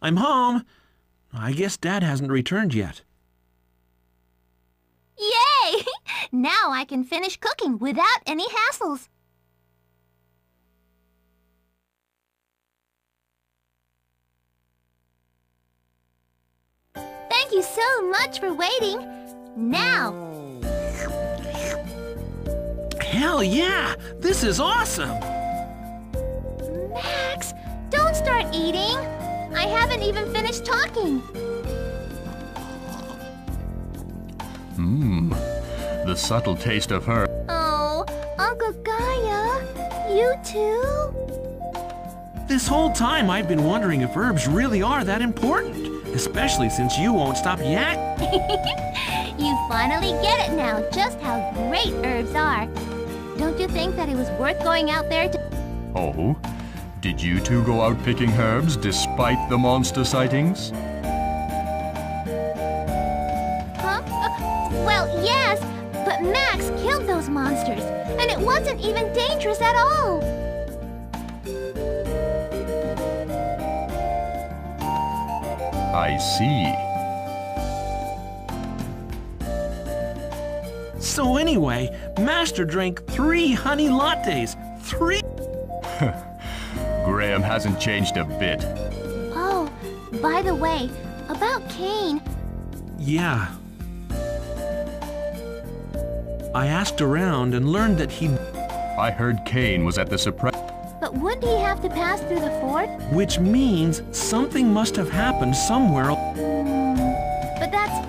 I'm home. I guess Dad hasn't returned yet. Yay! Now I can finish cooking without any hassles. Thank you so much for waiting. Now. Hell yeah! This is awesome! Max, don't start eating. I haven't even finished talking. The subtle taste of her. Oh, Uncle Gaia, you too? This whole time I've been wondering if herbs really are that important, especially since you won't stop yak. You finally get it now, just how great herbs are. Don't you think that it was worth going out there to... Oh? Did you two go out picking herbs despite the monster sightings? Huh? Well, yes, but Max killed those monsters, and it wasn't even dangerous at all. I see. So anyway, Master drank 3 honey lattes. 3? Graham hasn't changed a bit. Oh, by the way, about Cain. Yeah. I asked around and learned that he... I heard Cain was at the suppress... But wouldn't he have to pass through the fort? Which means something must have happened somewhere. But that's...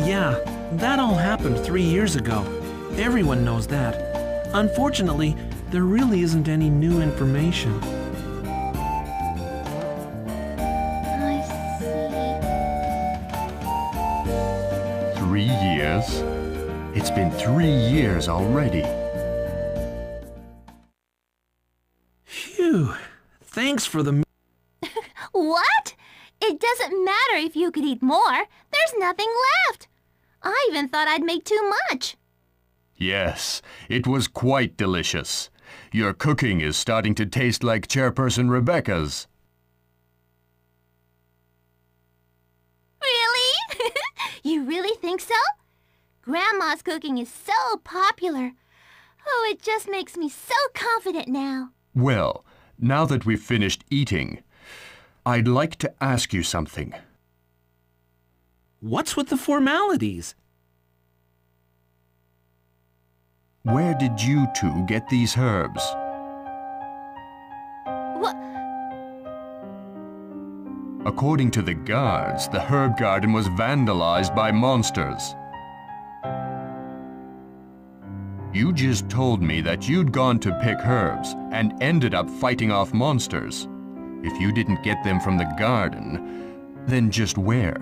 Yeah, that all happened 3 years ago. Everyone knows that. Unfortunately, there really isn't any new information. I see. 3 years? It's been 3 years already. Phew. Thanks for the... What? It doesn't matter if you could eat more. There's nothing left. I even thought I'd make too much. Yes, it was quite delicious. Your cooking is starting to taste like Chairperson Rebecca's. Really? You really think so? Grandma's cooking is so popular. Oh, it just makes me so confident now. Well, now that we've finished eating, I'd like to ask you something. What's with the formalities? Where did you two get these herbs? What? According to the guards, the herb garden was vandalized by monsters. You just told me that you'd gone to pick herbs and ended up fighting off monsters. If you didn't get them from the garden, then just where?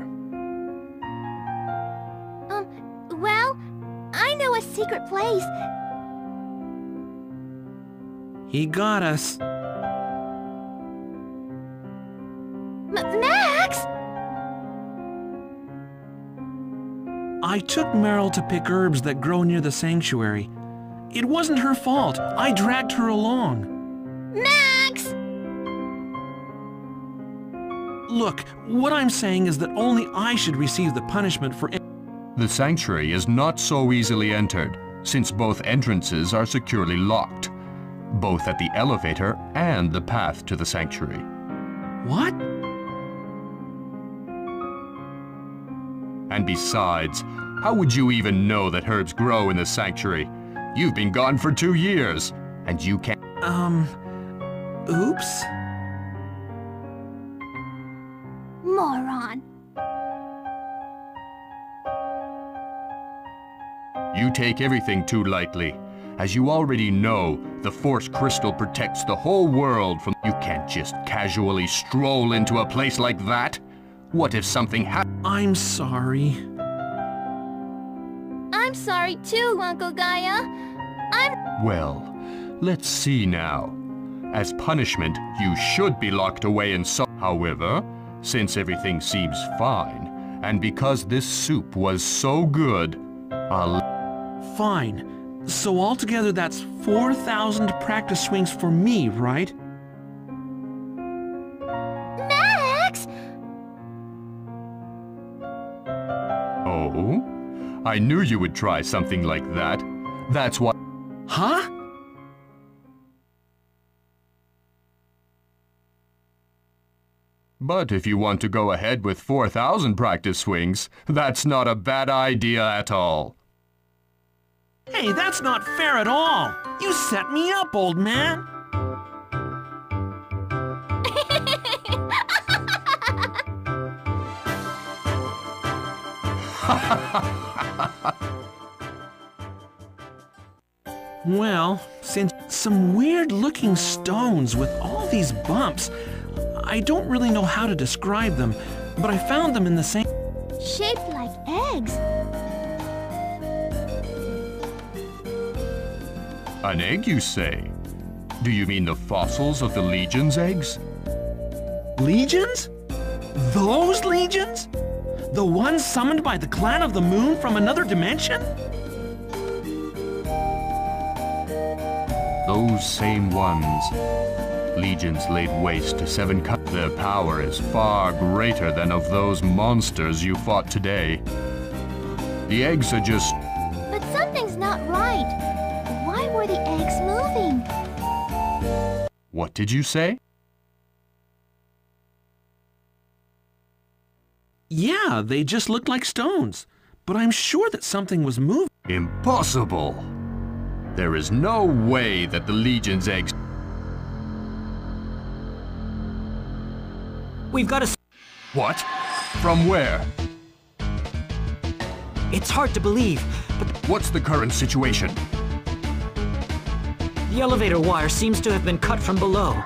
Well, I know a secret place. He got us. Max! I took Meryl to pick herbs that grow near the sanctuary. It wasn't her fault. I dragged her along. Max! Look, what I'm saying is that only I should receive the punishment for... The sanctuary is not so easily entered, since both entrances are securely locked, both at the elevator and the path to the sanctuary. What? And besides, how would you even know that herbs grow in the sanctuary? You've been gone for 2 years, and you can't... Oops. Moron. You take everything too lightly. As you already know, the Force Crystal protects the whole world from... You can't just casually stroll into a place like that. What if something happens? I'm sorry. I'm sorry too, Uncle Gaia. Well, let's see now. As punishment, you should be locked away in some... However, since everything seems fine, and because this soup was so good, I'll... Fine. So altogether that's 4,000 practice swings for me, right? Max! I knew you would try something like that. That's why... Huh? But if you want to go ahead with 4,000 practice swings, that's not a bad idea at all. Hey, that's not fair at all. You set me up, old man. Well, since some weird-looking stones with all these bumps, I don't really know how to describe them, but I found them in the same... Shaped like eggs. An egg, you say? Do you mean the fossils of the Legion's eggs? Legions? Those legions? The ones summoned by the Clan of the Moon from another dimension? Those same ones. Legions laid waste to 7 countries. Their power is far greater than of those monsters you fought today. The eggs are just... But something's not right. Why were the eggs moving? What did you say? Yeah, they just looked like stones. But I'm sure that something was moving. Impossible! There is no way that the Legion's eggs... We've got to... What? From where? It's hard to believe, but What's the current situation? the elevator wire seems to have been cut from below.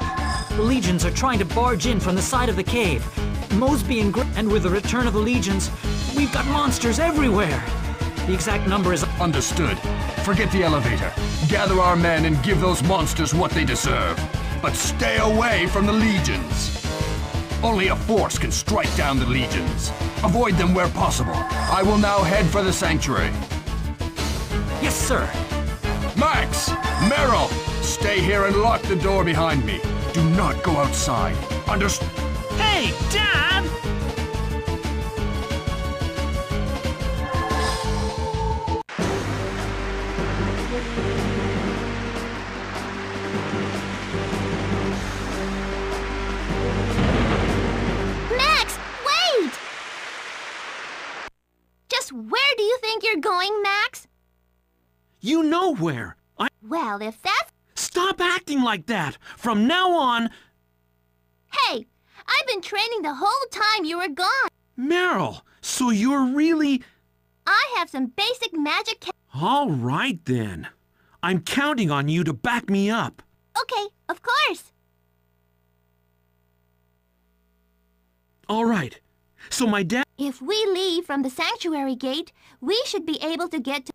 The Legions are trying to barge in from the side of the cave. Mosby and with the return of the Legions, we've got monsters everywhere. The exact number is... Understood. Forget the elevator. Gather our men and give those monsters what they deserve. But stay away from the Legions. Only a force can strike down the Legions. Avoid them where possible. I will now head for the sanctuary. Yes, sir. Max! Meryl! Stay here and lock the door behind me. Do not go outside. Understood? Hey, Dad! Max, wait! Just where do you think you're going, Max? You know where. Well, if that's... Stop acting like that! From now on... Hey, I've been training the whole time you were gone. Meryl, so you're really... I have some basic magic... All right, then. I'm counting on you to back me up. Okay, of course. All right. So my dad... If we leave from the sanctuary gate, we should be able to get to...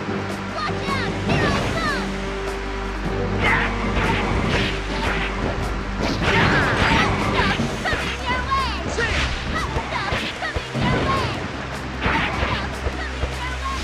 Watch out! Here I come! Hot stuff coming your way! Hot stuff coming your way! Hot stuff coming your way!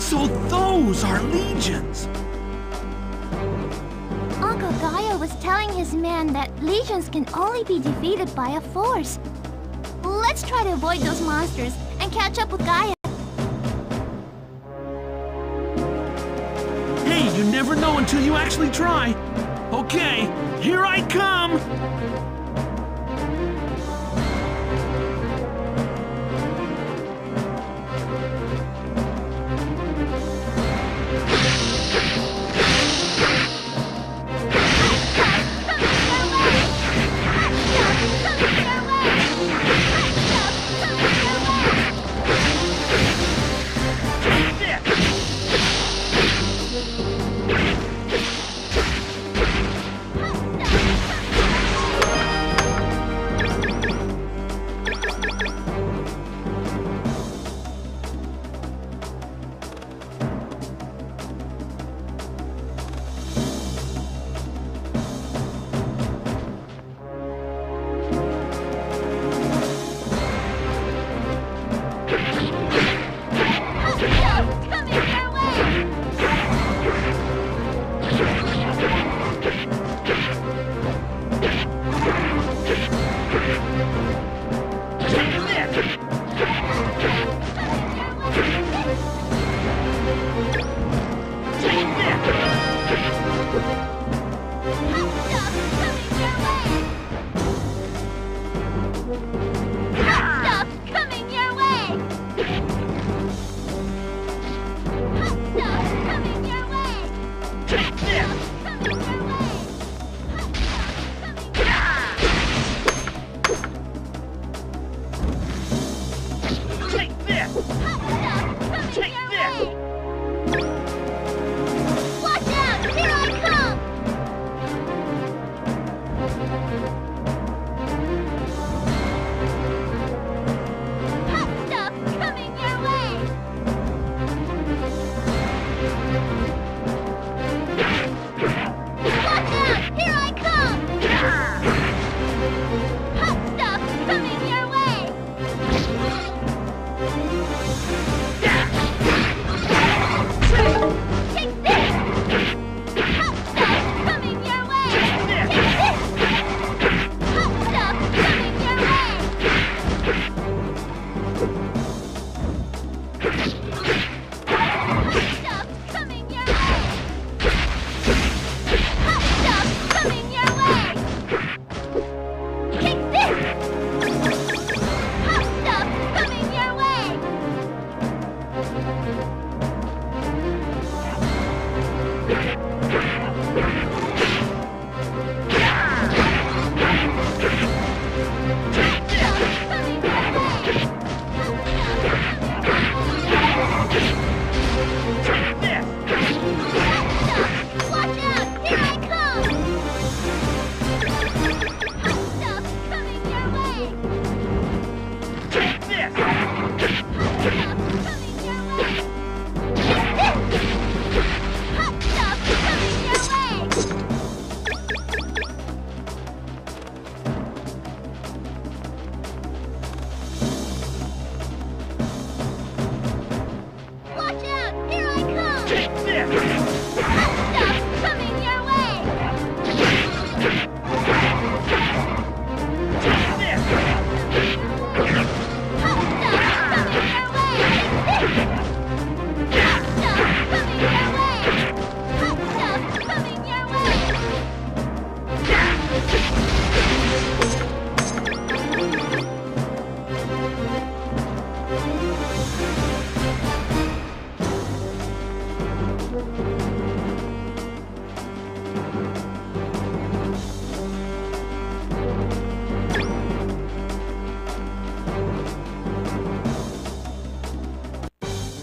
So those are legions! Uncle Gaia was telling his men that legions can only be defeated by a force. Let's try to avoid those monsters and catch up with Gaia. Hey, you never know until you actually try. Okay, here I come!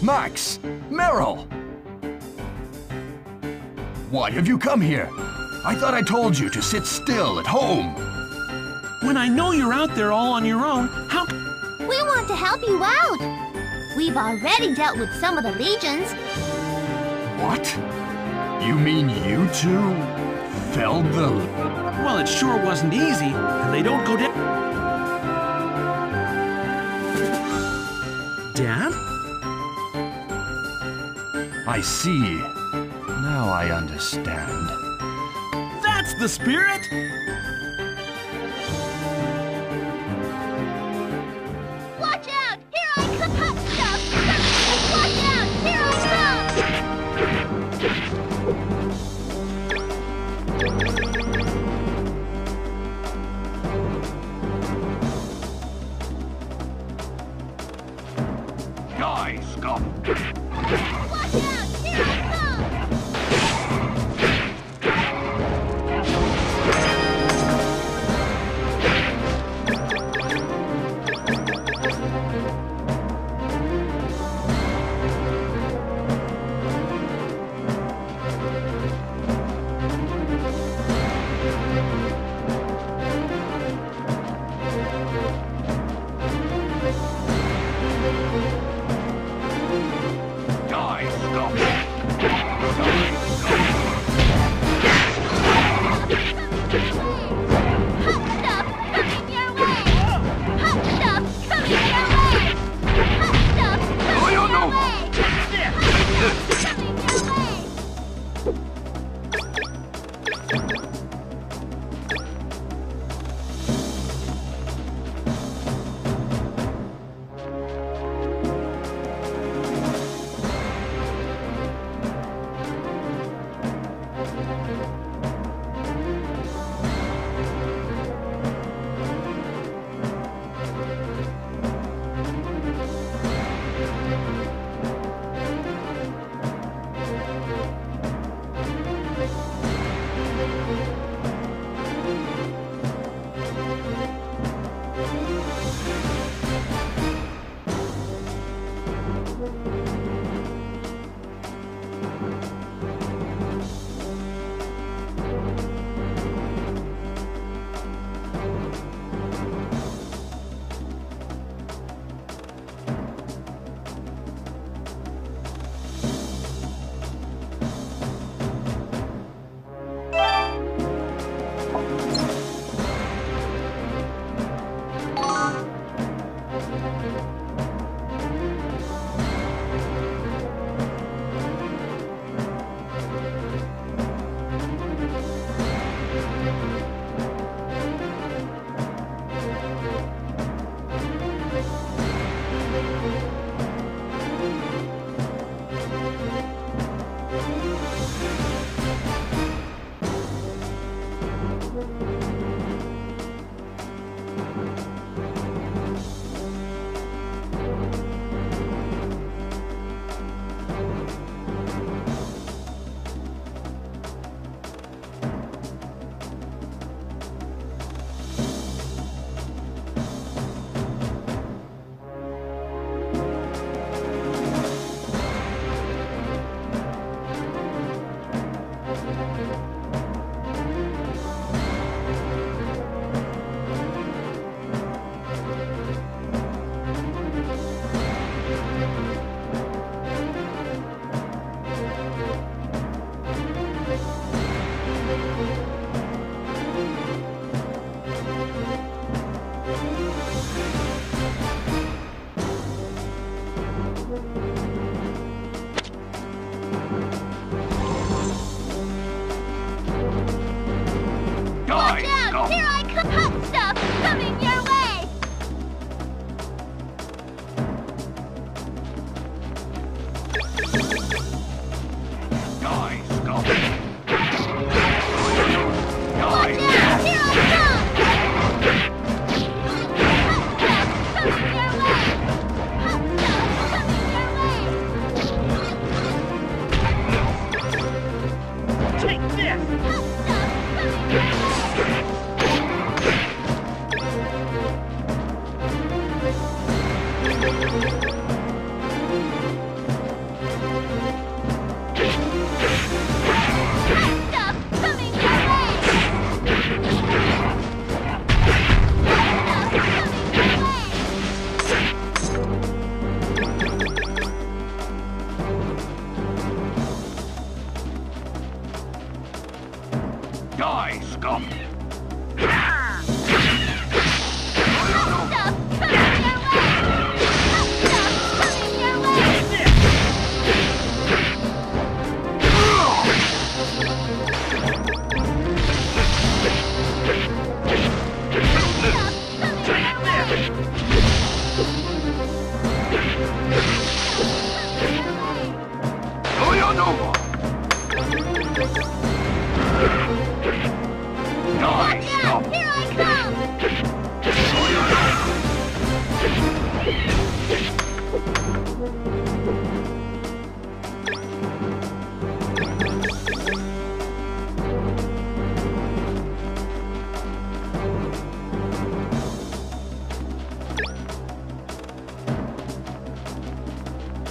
Max! Meryl! Why have you come here? I thought I told you to sit still at home. When I know you're out there all on your own, how... We want to help you out. We've already dealt with some of the legions. What? You mean you two felled the... Well, it sure wasn't easy, and they don't go down... Dad? I see. Now I understand. That's the spirit! Watch out! Here I come! Stop! Watch out! Here I Die, scum! Watch out! Here I come! Die, scum!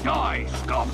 Die, scum!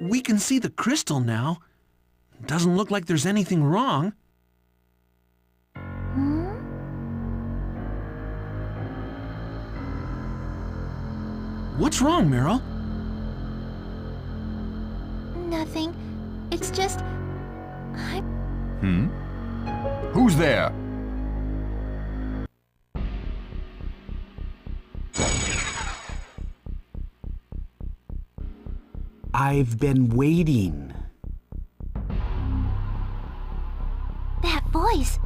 We can see the crystal now. Doesn't look like there's anything wrong. What's wrong, Meryl? Nothing. It's just... Who's there? I've been waiting. That voice!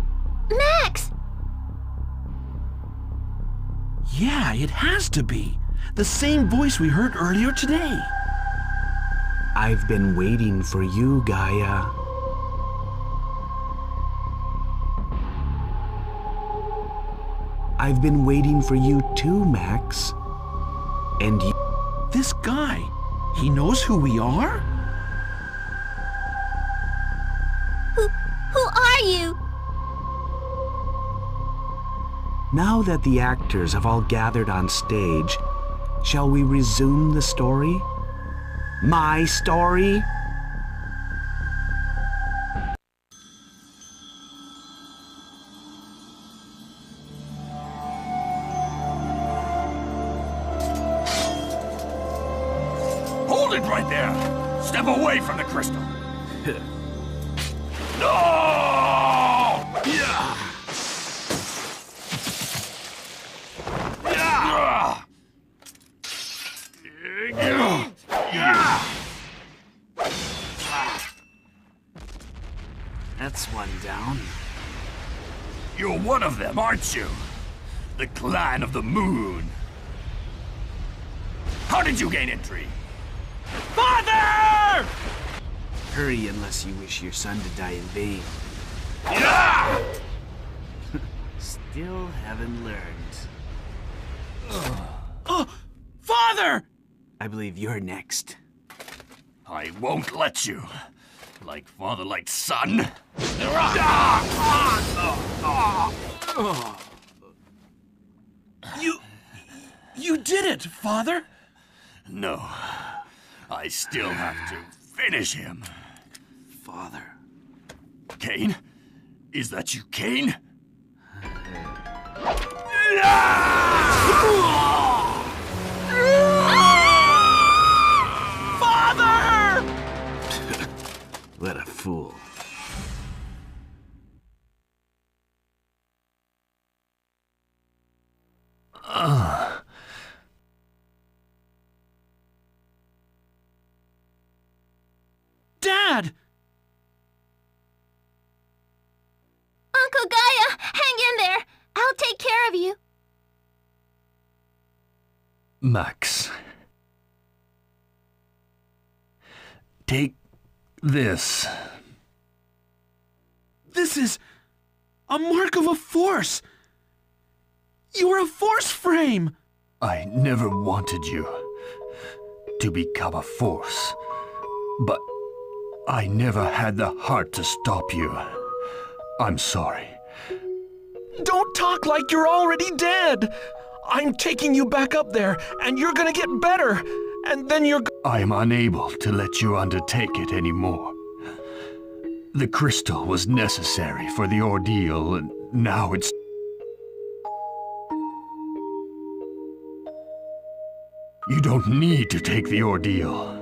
Max! Yeah, it has to be. The same voice we heard earlier today. I've been waiting for you, Gaia. I've been waiting for you too, Max. And you... This guy, he knows who we are? Who are you? Now that the actors have all gathered on stage, shall we resume the story? My story? Hold it right there! Step away from the crystal! No! Yeah! That's one down. You're one of them, aren't you? The Clan of the Moon. How did you gain entry? Father! Hurry unless you wish your son to die in vain. Yeah! Still haven't learned. Oh, Father! I believe you're next. I won't let you. Like father, like son. You did it, Father! No. I still have to finish him. Father. Cain? Is that you, Cain? Father! What a fool. Dad! Uncle Gaia, hang in there. I'll take care of you. Max. Take this. This is a mark of a force. You are a force frame. I never wanted you to become a force, but I never had the heart to stop you. I'm sorry. Don't talk like you're already dead. I'm taking you back up there, and you're gonna get better. And then you're... I am unable to let you undertake it anymore. The crystal was necessary for the ordeal, and now it's... You don't need to take the ordeal.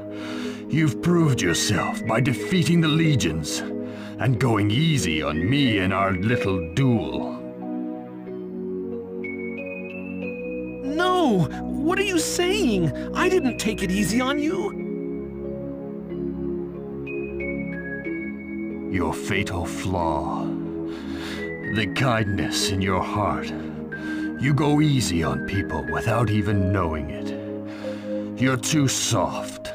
You've proved yourself by defeating the legions and going easy on me in our little duel. No! What are you saying? I didn't take it easy on you. Your fatal flaw. The kindness in your heart. You go easy on people without even knowing it. You're too soft.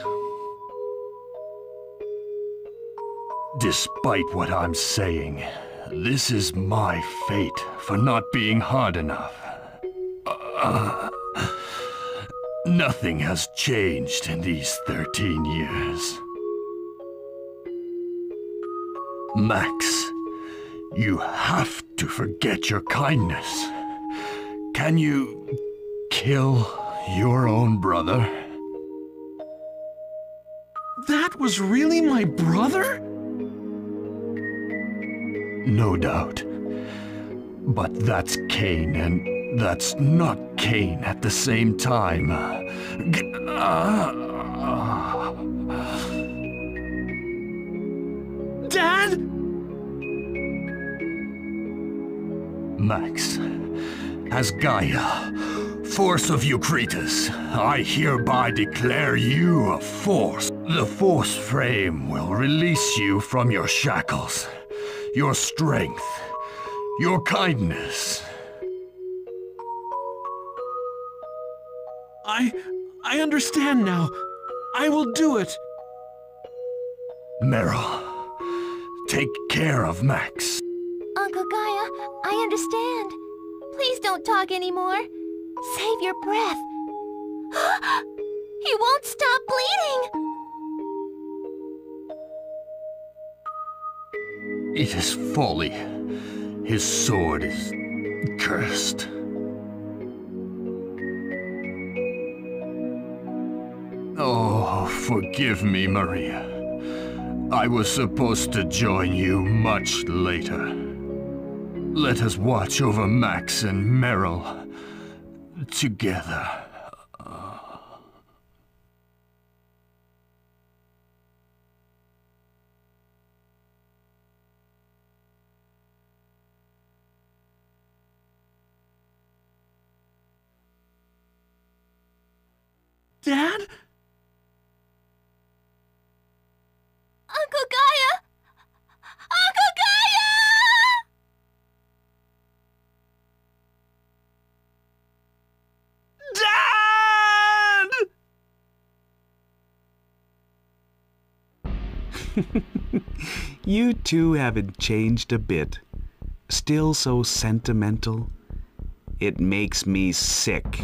Despite what I'm saying, this is my fate for not being hard enough. Nothing has changed in these 13 years. Max, you have to forget your kindness. Can you kill your own brother? That was really my brother? No doubt. But that's Cain, and that's not Cain at the same time. Dad? Max, as Gaia, Force of Eucrates, I hereby declare you a force. The force frame will release you from your shackles, your strength, your kindness. I understand now. I will do it. Meryl, take care of Max. Uncle Gaia, I understand. Please don't talk anymore. Save your breath. He won't stop bleeding. It is folly. His sword is cursed. Oh, forgive me, Maria. I was supposed to join you much later. Let us watch over Max and Meryl together. Dad? Uncle Gaia! Uncle Gaia! You two haven't changed a bit. Still so sentimental. It makes me sick.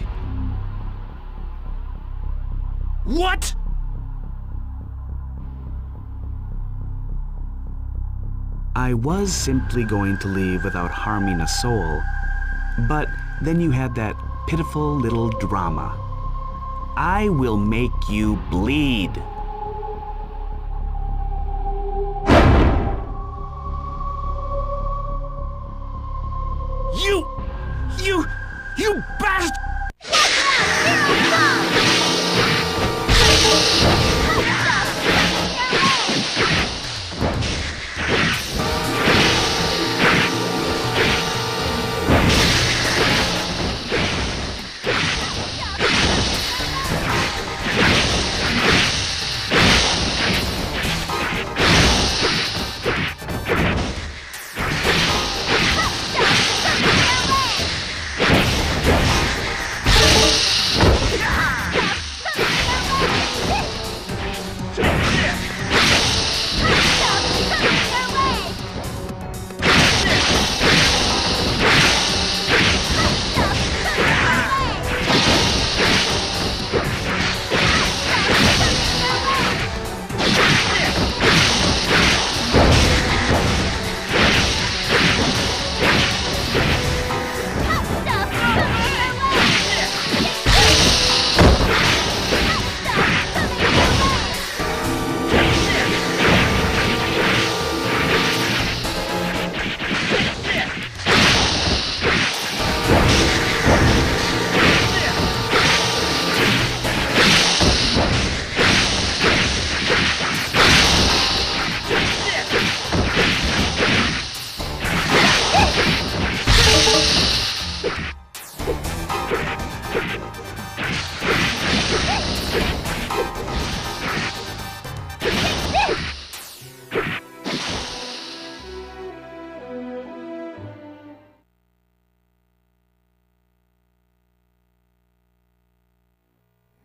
What? I was simply going to leave without harming a soul. But then you had that pitiful little drama. I will make you bleed. You bastard!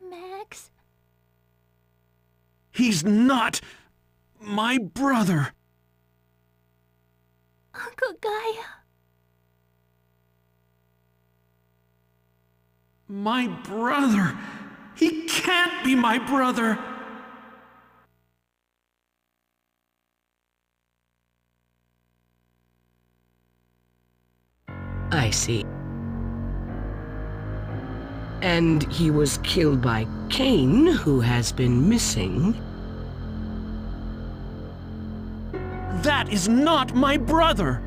Max? He's not my brother. Uncle Gaia. My brother. He can't be my brother. I see. And he was killed by Cain, who has been missing. That is not my brother.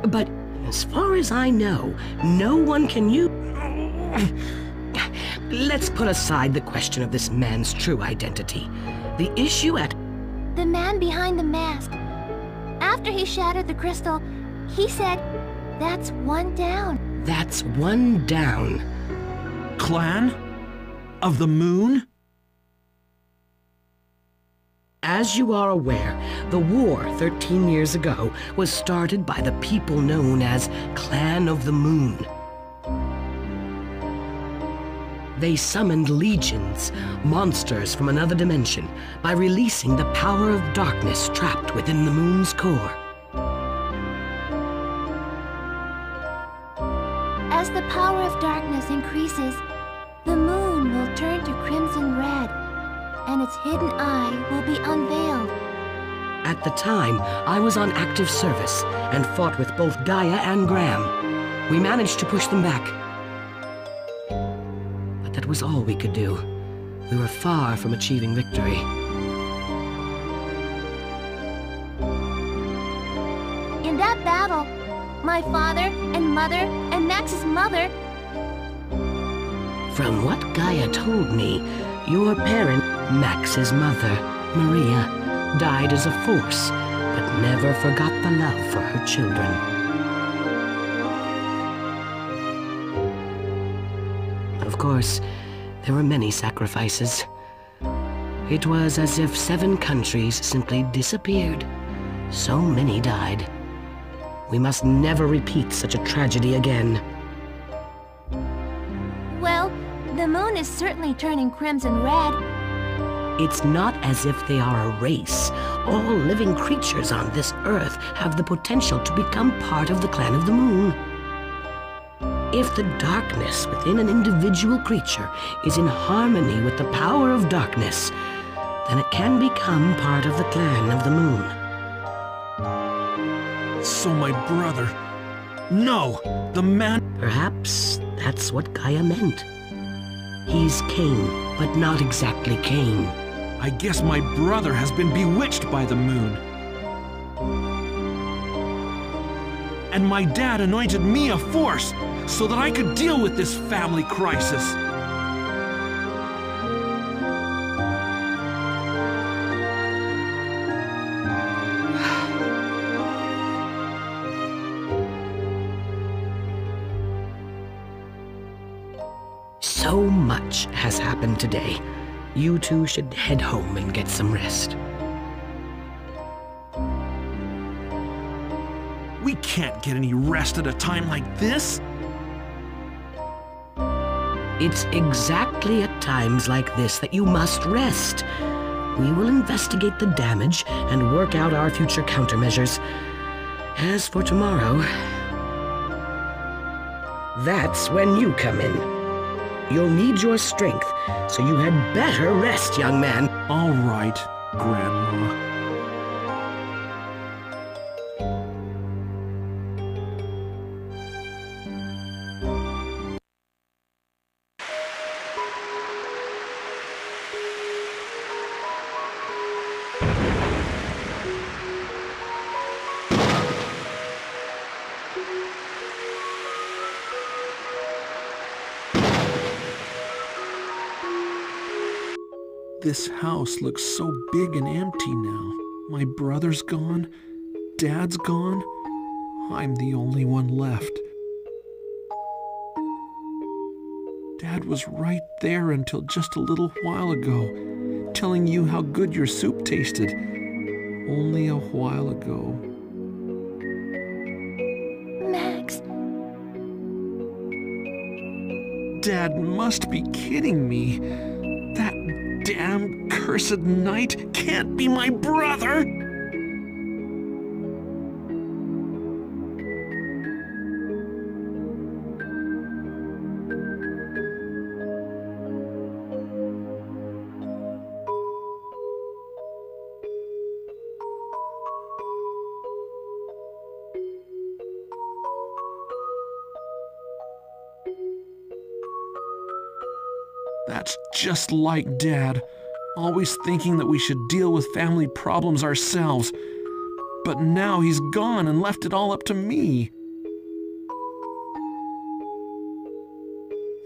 But as far as I know, no one can use... Let's put aside the question of this man's true identity. The issue at... The man behind the mask. After he shattered the crystal, he said, "That's one down." That's one down. Clan? Of the Moon? As you are aware, the war 13 years ago was started by the people known as Clan of the Moon. They summoned legions, monsters from another dimension, by releasing the power of darkness trapped within the moon's core. As the power of darkness increases, the moon will turn to crimson red, and its hidden eye will be unveiled. At the time, I was on active service and fought with both Gaia and Graham. We managed to push them back. But that was all we could do. We were far from achieving victory. In that battle, my father and mother and Max's mother... From what Gaia told me, your parent, Max's mother, Maria, died as a force, but never forgot the love for her children. Of course, there were many sacrifices. It was as if 7 countries simply disappeared. So many died. We must never repeat such a tragedy again. Well, the moon is certainly turning crimson red. It's not as if they are a race. All living creatures on this earth have the potential to become part of the clan of the moon. If the darkness within an individual creature is in harmony with the power of darkness, then it can become part of the clan of the moon. So my brother... No! The man... Perhaps that's what Gaia meant. He's Cain, but not exactly Cain. I guess my brother has been bewitched by the moon. And my dad anointed me a force so that I could deal with this family crisis. So much has happened today. You two should head home and get some rest. We can't get any rest at a time like this. It's exactly at times like this that you must rest. We will investigate the damage and work out our future countermeasures. As for tomorrow, that's when you come in. You'll need your strength, so you had better rest, young man. All right, Grandma. This house looks so big and empty now. My brother's gone, Dad's gone. I'm the only one left. Dad was right there until just a little while ago, telling you how good your soup tasted. Only a while ago. Max, Dad must be kidding me. That damn cursed knight can't be my brother! That's just like Dad, always thinking that we should deal with family problems ourselves. But now he's gone and left it all up to me.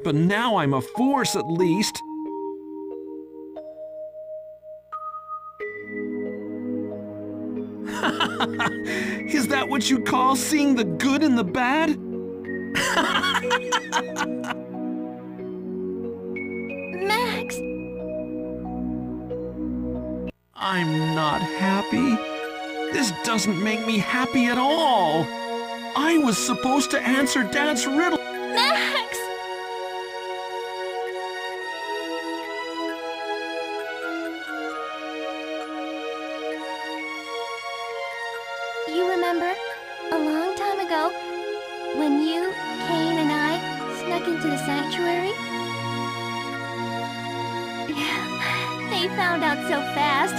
But now I'm a force at least. Is that what you call seeing the good in the bad? Max! I'm not happy. This doesn't make me happy at all. I was supposed to answer Dad's riddle. Max! You remember, a long time ago, when you, Cain, and I snuck into the sanctuary? Yeah, they found out so fast.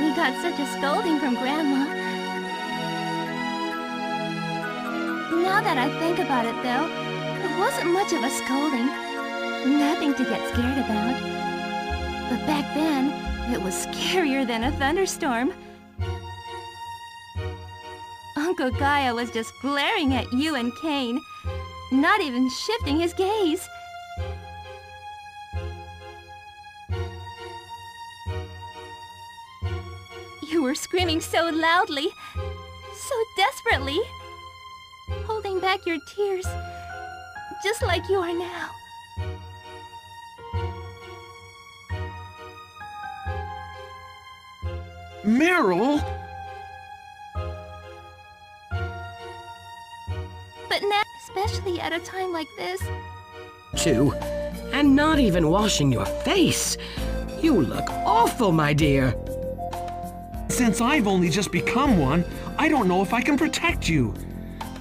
We got such a scolding from Grandma. Now that I think about it, though, it wasn't much of a scolding. Nothing to get scared about. But back then, it was scarier than a thunderstorm. Uncle Gaia was just glaring at you and Cain, not even shifting his gaze. You were screaming so loudly, so desperately, holding back your tears, just like you are now. Meryl! But now, especially at a time like this, Two, And not even washing your face. You look awful, my dear. Since I've only just become one, I don't know if I can protect you.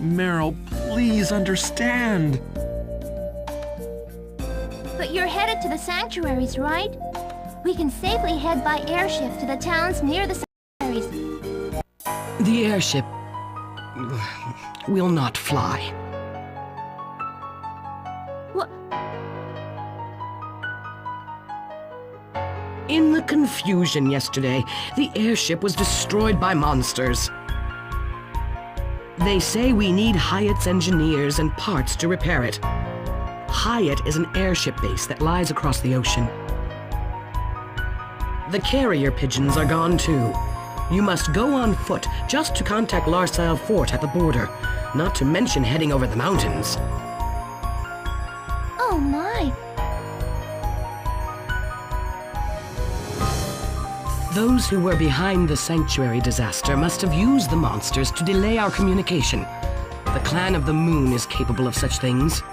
Meryl, please understand. But you're headed to the sanctuaries, right? We can safely head by airship to the towns near the sanctuaries. The airship will not fly. What? In the confusion yesterday, the airship was destroyed by monsters. They say we need Hyatt's engineers and parts to repair it. Hyatt is an airship base that lies across the ocean. The carrier pigeons are gone too. You must go on foot just to contact Larsile Fort at the border, not to mention heading over the mountains. Oh my! Those who were behind the sanctuary disaster must have used the monsters to delay our communication. The Clan of the Moon is capable of such things.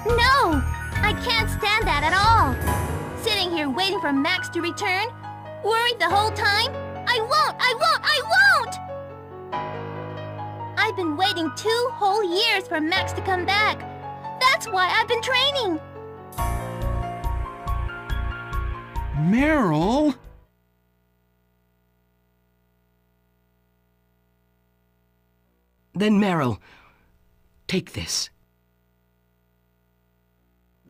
No! I can't stand that at all! Sitting here waiting for Max to return? Worried the whole time? I won't! I've been waiting 2 whole years for Max to come back. That's why I've been training. Meryl? Then Meryl, take this.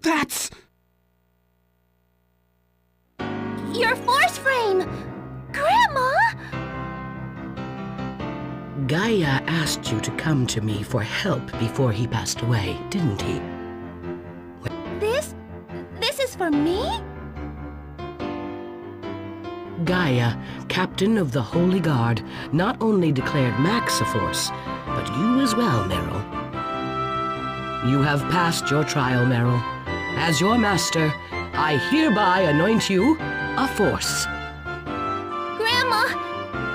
That's... Your force frame! Grandma! Gaia asked you to come to me for help before he passed away, didn't he? This is for me? Gaia, captain of the Holy Guard, not only declared Max a force, but you as well, Meryl. You have passed your trial, Meryl. As your master, I hereby anoint you a force. Grandma,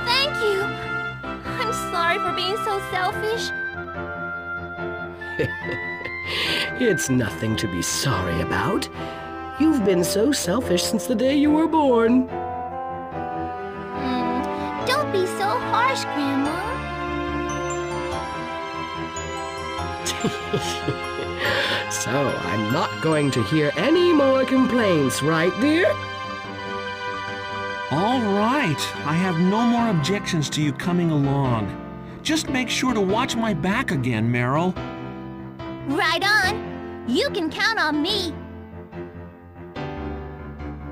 thank you. I'm sorry for being so selfish. It's nothing to be sorry about. You've been so selfish since the day you were born. Don't be so harsh, Grandma. So, I'm not going to hear any more complaints, right, dear? All right. I have no more objections to you coming along. Just make sure to watch my back again, Meryl. Right on. You can count on me.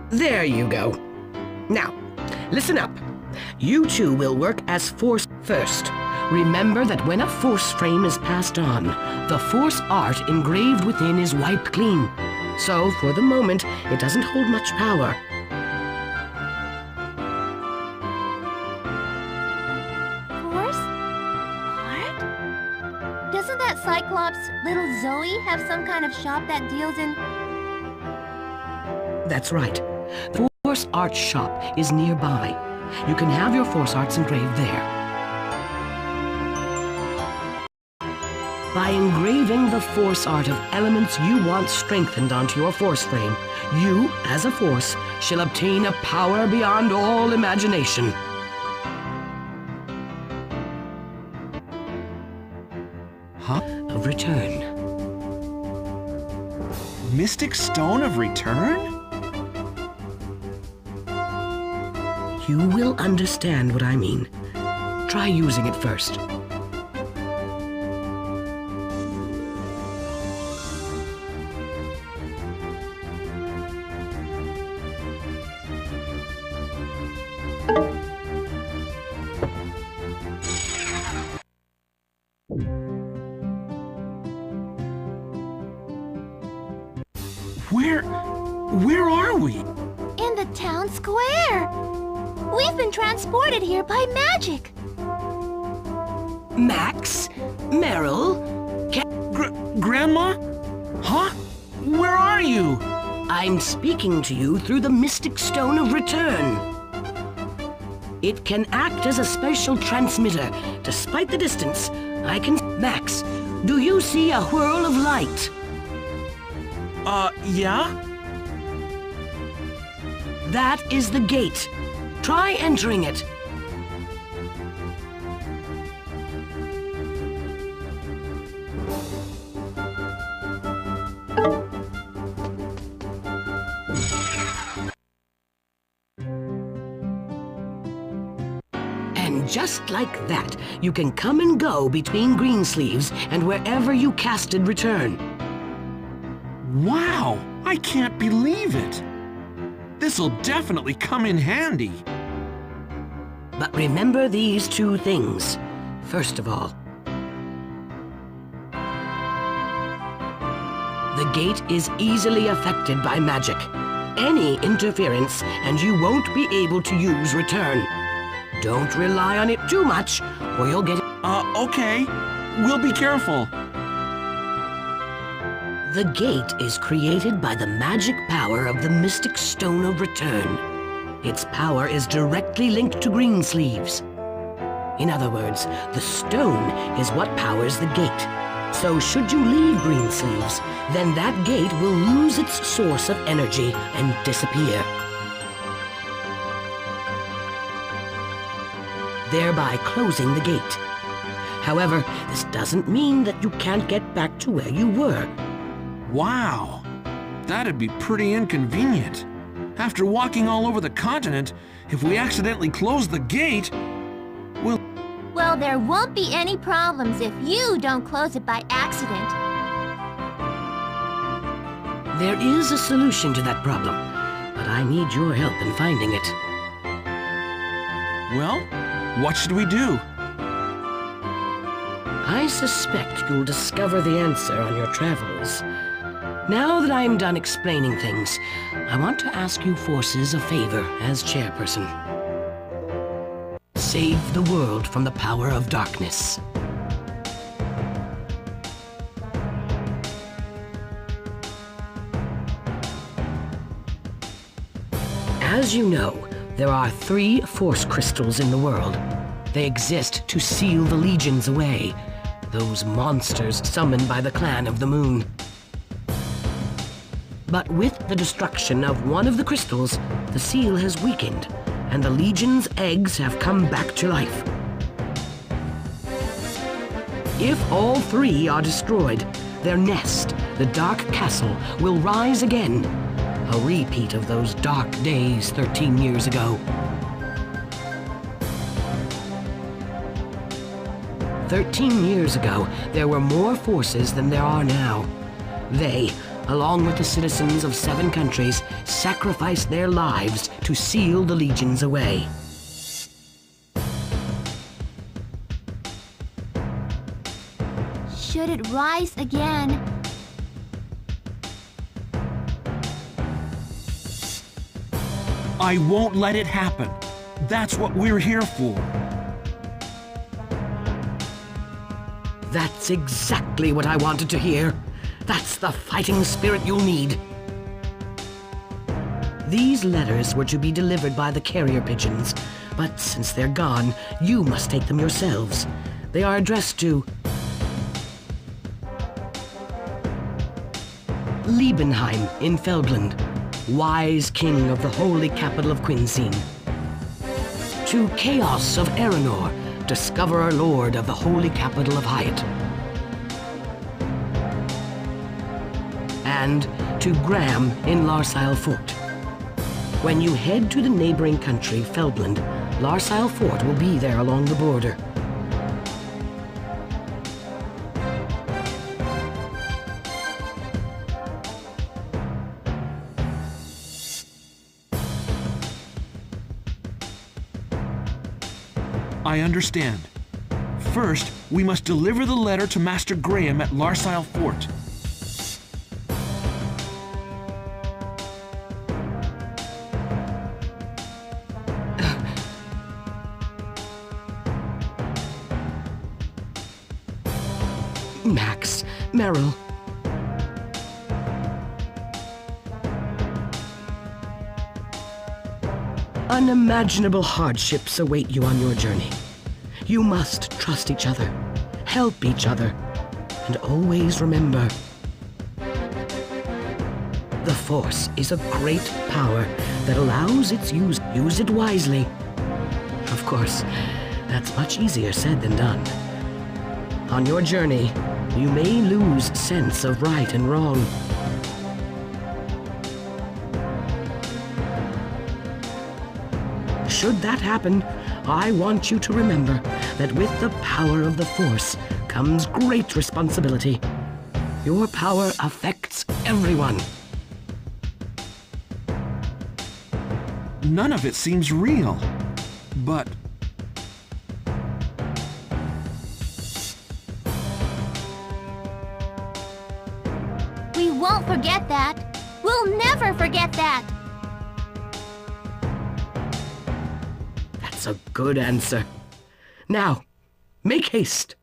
There you go. Now, listen up. You two will work as force first. Remember that when a force frame is passed on, the force art engraved within is wiped clean. So, for the moment, it doesn't hold much power. Force? Art? Doesn't that Cyclops, little Zoe, have some kind of shop that deals in... That's right. The force art shop is nearby. You can have your force arts engraved there. By engraving the force art of elements you want strengthened onto your force frame, you, as a force, shall obtain a power beyond all imagination. Huh? Of return. Mystic Stone of Return? You will understand what I mean. Try using it first. Where are we? In the town square! We've been transported here by magic! Max? Meryl? Grandma? Huh? Where are you? I'm speaking to you through the Mystic Stone of Return. It can act as a special transmitter. Despite the distance, I can... Max, do you see a whirl of light? Yeah? That is the gate. Try entering it. And just like that, you can come and go between Greensleeves and wherever you casted return. Wow! I can't believe it! This'll definitely come in handy. But remember these two things. First of all, the gate is easily affected by magic. Any interference, and you won't be able to use return. Don't rely on it too much, or you'll get... Okay. We'll be careful. The gate is created by the magic power of the Mystic Stone of Return. Its power is directly linked to Greensleeves. In other words, the stone is what powers the gate. So should you leave Greensleeves, then that gate will lose its source of energy and disappear, thereby closing the gate. However, this doesn't mean that you can't get back to where you were. Wow. That'd be pretty inconvenient. After walking all over the continent, if we accidentally close the gate, we'll... Well, there won't be any problems if you don't close it by accident. There is a solution to that problem, but I need your help in finding it. Well, what should we do? I suspect you'll discover the answer on your travels. Now that I'm done explaining things, I want to ask you forces a favor as chairperson. Save the world from the power of darkness. As you know, there are 3 force crystals in the world. They exist to seal the legions away, those monsters summoned by the Clan of the Moon. But with the destruction of one of the crystals, the seal has weakened, and the Legion's eggs have come back to life. If all 3 are destroyed, their nest, the Dark Castle, will rise again. A repeat of those dark days 13 years ago. 13 years ago, there were more forces than there are now. They, along with the citizens of 7 countries, sacrificed their lives to seal the legions away. Should it rise again? I won't let it happen. That's what we're here for. That's exactly what I wanted to hear. That's the fighting spirit you'll need. These letters were to be delivered by the carrier pigeons, but since they're gone, you must take them yourselves. They are addressed to Liebenheim in Feldland, wise king of the holy capital of Quinseen. To Chaos of Aranor, discoverer lord of the holy capital of Hyatt. And to Graham in Larsile Fort. When you head to the neighboring country, Feldland, Larsile Fort will be there along the border. I understand. First, we must deliver the letter to Master Graham at Larsile Fort. Max, Meryl. Unimaginable hardships await you on your journey. You must trust each other, help each other, and always remember, The Force is a great power that allows its use. Use it wisely. Of course, that's much easier said than done. On your journey, you may lose sense of right and wrong. Should that happen, I want you to remember that with the power of the Force comes great responsibility. Your power affects everyone. None of it seems real. But We won't forget that. We'll never forget that. That's a good answer. Now, make haste.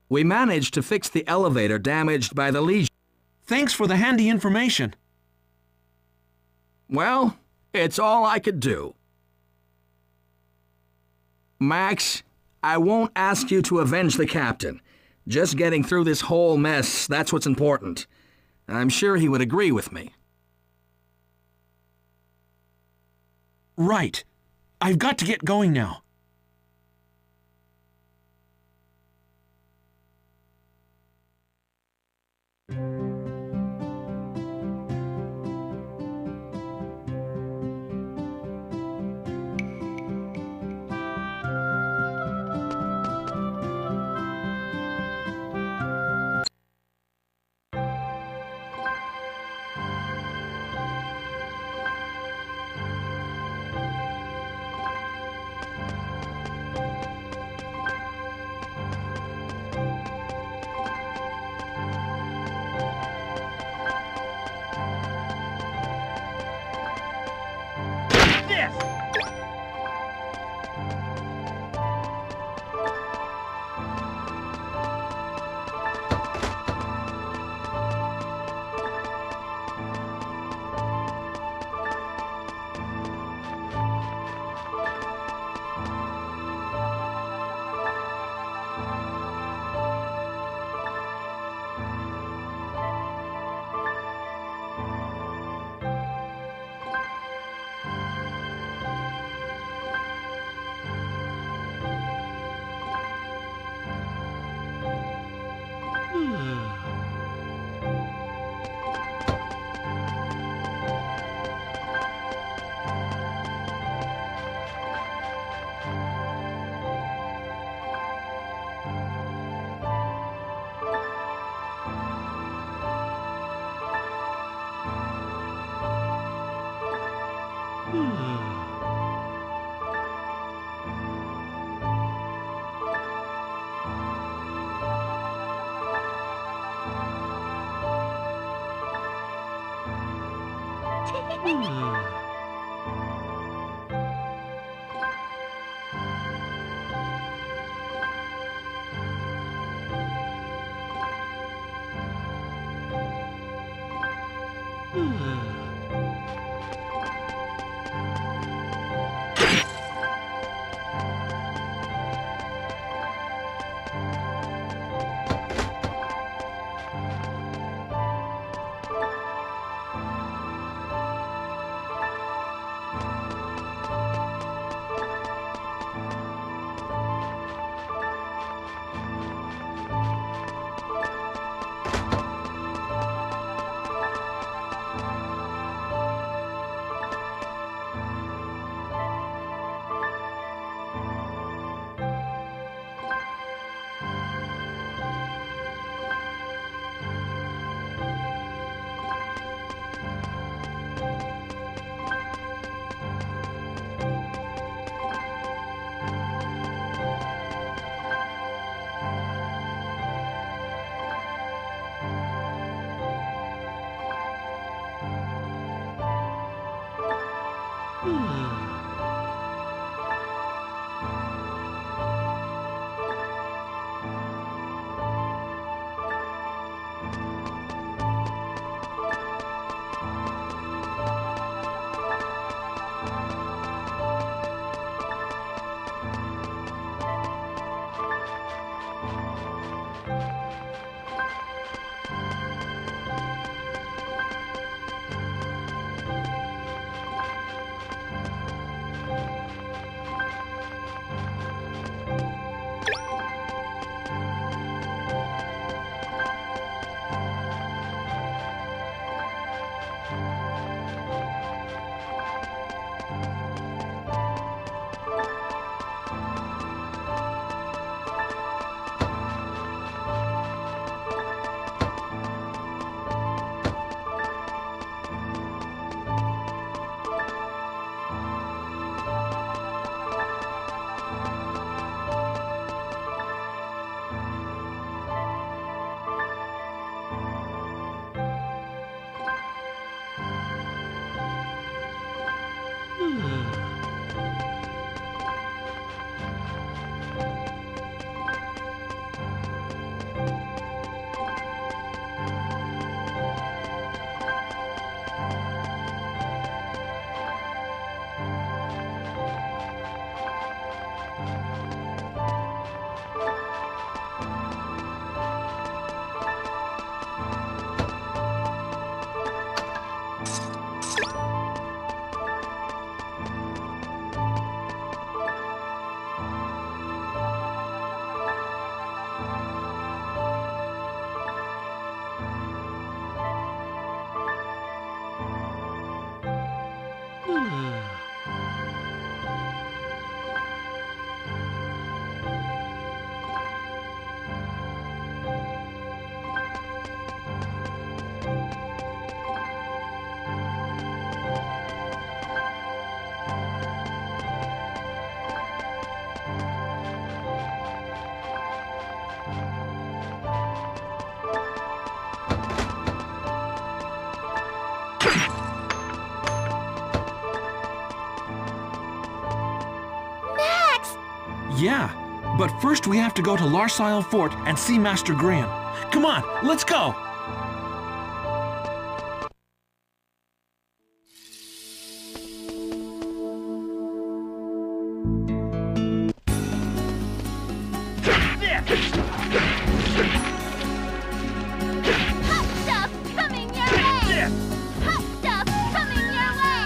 We managed to fix the elevator damaged by the Legion. Thanks for the handy information. Well, it's all I could do. Max, I won't ask you to avenge the captain. Just getting through this whole mess, that's what's important. I'm sure he would agree with me. Right. I've got to get going now. Max! Yeah, but first we have to go to Larsile Fort and see Master Graham. Come on, let's go! Hot stuff coming your way! Hot stuff coming your way!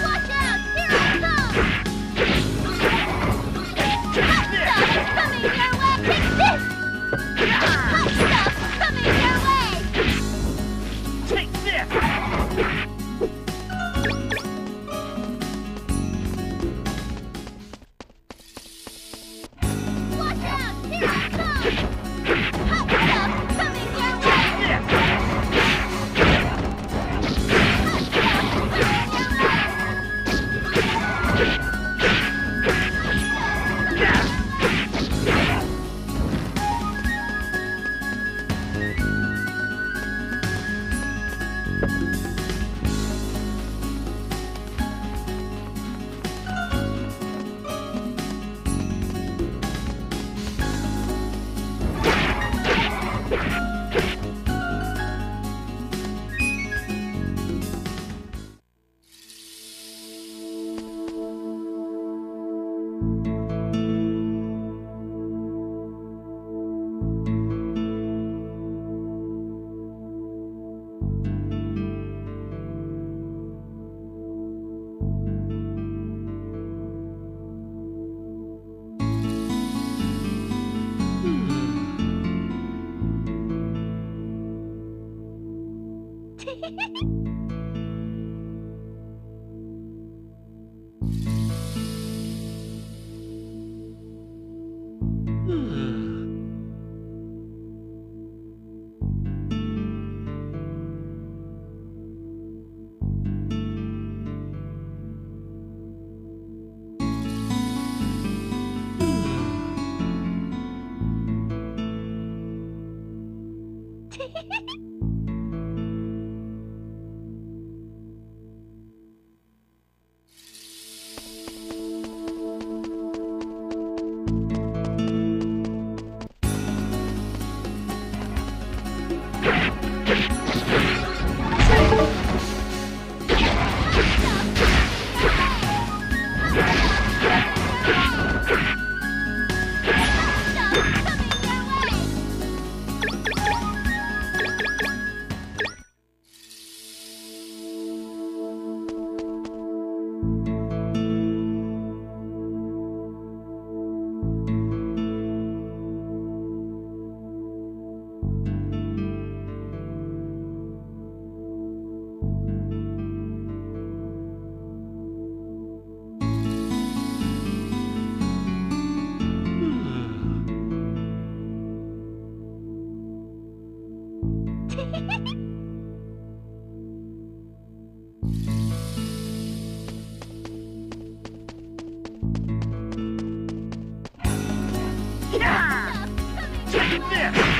Watch out! Here I come! Hot stuff coming your way! Take this! Hot stuff coming your way! Take this! Watch out! Here I come! Hot stuff coming your way! Take this!